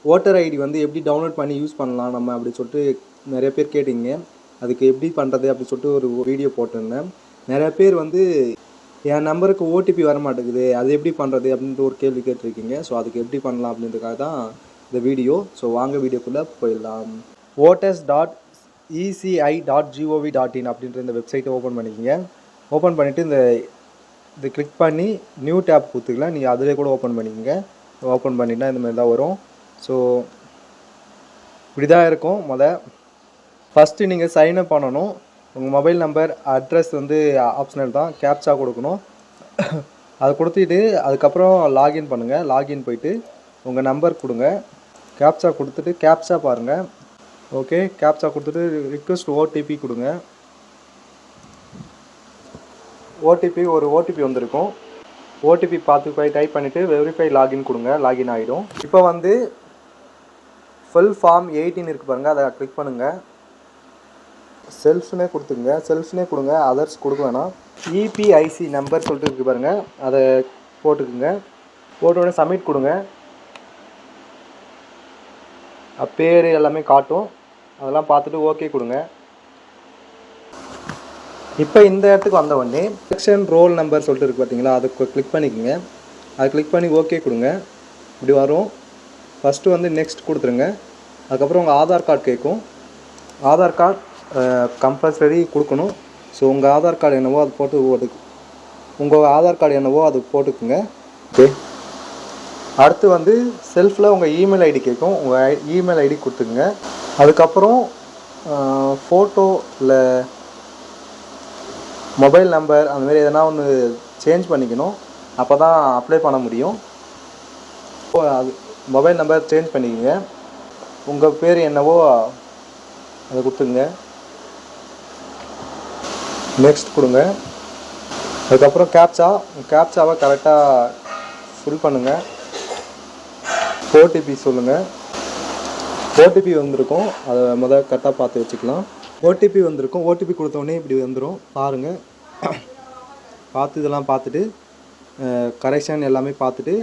Voter ID வந்து எப்படி download பண்ணி யூஸ் பண்ணலாம் நம்ம அப்படி சொல்லிட்டு நிறைய பேர் கேட்டிங்க. அதுக்கு எப்படி பண்ணுறது அப்படி சொல்லிட்டு ஒரு வீடியோ போட்டிருந்தேன். நிறைய பேர் வந்து என் நம்பருக்கு ஓடிபி வர மாட்டேங்குது, அது எப்படி பண்ணுறது அப்படின்ட்டு ஒரு கேள்வி கேட்டிருக்கீங்க. ஸோ அதுக்கு எப்படி பண்ணலாம் அப்படின்றதுக்காக தான் இந்த வீடியோ. ஸோ வாங்க வீடியோக்குள்ளே போயிடலாம். voters.eci.gov.in அப்படின்ற இந்த வெப்சைட்டை ஓப்பன் பண்ணிக்கோங்க. ஓப்பன் பண்ணிவிட்டு இது கிளிக் பண்ணி நியூ டேப் கொடுத்துக்கலாம். நீங்கள் அதிலே கூட ஓப்பன் பண்ணிக்கோங்க. ஓப்பன் பண்ணிட்டா இந்த மாதிரி தான் வரும். ஸோ இப்படி தான் இருக்கும். ஃபஸ்ட்டு நீங்கள் சைன்அப் பண்ணணும். உங்கள் மொபைல் நம்பர் அட்ரஸ் வந்து ஆப்ஷனல் தான், கேப்சா கொடுக்கணும். அதை கொடுத்துட்டு அதுக்கப்புறம் லாகின் பண்ணுங்கள். லாகின் போயிட்டு உங்கள் நம்பர் கொடுங்க, கேப்சா கொடுத்துட்டு கேப்சா பாருங்கள். ஓகே, கேப்சா கொடுத்துட்டு ரிக்வெஸ்ட் ஓடிபி கொடுங்க. ஒரு ஓடிபி வந்திருக்கும். ஓடிபி பார்த்து போய் டைப் பண்ணிவிட்டு வெரிஃபை லாகின் கொடுங்க. லாகின் ஆகிடும். இப்போ வந்து ஃபுல் ஃபார்ம் 18 இருக்குது பாருங்கள், அதை கிளிக் பண்ணுங்கள். செல்ஃப்னே கொடுத்துங்க, செல்ஃப்னே கொடுங்க, அதர்ஸ் கொடுக்க வேணாம். இபிஐசி நம்பர் சொல்லிட்டு இருக்குது பாருங்கள், அதை போட்டுக்குங்க. போட்டோடனே சப்மிட் கொடுங்க. பேர் எல்லாமே காட்டும், அதெல்லாம் பார்த்துட்டு ஓகே கொடுங்க. இப்போ இந்த இடத்துக்கு வந்த உடனே செலெக்ஷன் ரோல் நம்பர் சொல்லிட்டு இருக்குது பார்த்தீங்களா, அதை கிளிக் பண்ணிக்கோங்க. அதை கிளிக் பண்ணி ஓகே கொடுங்க. இப்படி வரும். ஃபஸ்ட்டு வந்து நெக்ஸ்ட் கொடுத்துருங்க. அதுக்கப்புறம் உங்கள் ஆதார் கார்டு கேட்கும். ஆதார் கார்டு கம்பல்சரி கொடுக்கணும். ஸோ உங்கள் ஆதார் கார்டு என்னவோ அது போட்டுக்குங்க. ஓகே, அடுத்து வந்து செல்ஃபில் உங்கள் இமெயில் ஐடி கேட்கும். உங்கள் இமெயில் ஐடி கொடுத்துக்குங்க. அதுக்கப்புறம் ஃபோட்டோ இல்லை மொபைல் நம்பர் அந்தமாரி எதனா ஒன்று சேஞ்ச் பண்ணிக்கணும். அப்போ தான் அப்ளை பண்ண முடியும். அது மொபைல் நம்பர் சேஞ்ச் பண்ணிக்கோங்க. உங்கள் பேர் என்னவோ அதை கொடுத்துங்க. நெக்ஸ்ட் கொடுங்க. அதுக்கப்புறம் கேப்சாவை கரெக்டாக ஃபில் பண்ணுங்கள். ஓடிபி சொல்லுங்கள். ஓடிபி வந்திருக்கும், அதை கரெக்டாக பார்த்து வச்சுக்கலாம். ஓடிபி வந்திருக்கும். ஓடிபி கொடுத்தோடனே இப்படி வந்துடும் பாருங்கள். பார்த்து இதெல்லாம் பார்த்துட்டு கரெக்ஷன் எல்லாமே பார்த்துட்டு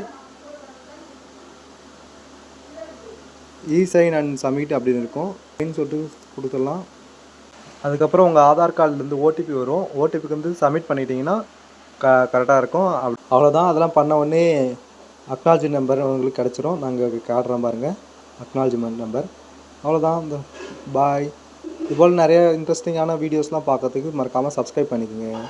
இசைன் அண்ட் சப்மிட் அப்படின்னு இருக்கும். அப்படின்னு சொல்லிட்டு கொடுத்துடலாம். அதுக்கப்புறம் உங்கள் ஆதார் கார்டுலேருந்து ஓடிபி வரும். ஓடிபிக்கு வந்து சப்மிட் பண்ணிட்டீங்கன்னா கரெக்டாக இருக்கும். அவ்வளோதான். அதெல்லாம் பண்ண உடனே அக்னாலஜ்மெண்ட் நம்பர் உங்களுக்கு கிடச்சிரும். நாங்கள் காட்டுறோம் பாருங்கள், அக்னாலஜ்மெண்ட் நம்பர். அவ்வளோதான். இந்த பாய். இதுபோல் நிறைய இன்ட்ரெஸ்டிங்கான வீடியோஸ்லாம் பார்க்கறதுக்கு மறக்காமல் சப்ஸ்கிரைப் பண்ணிக்கோங்க.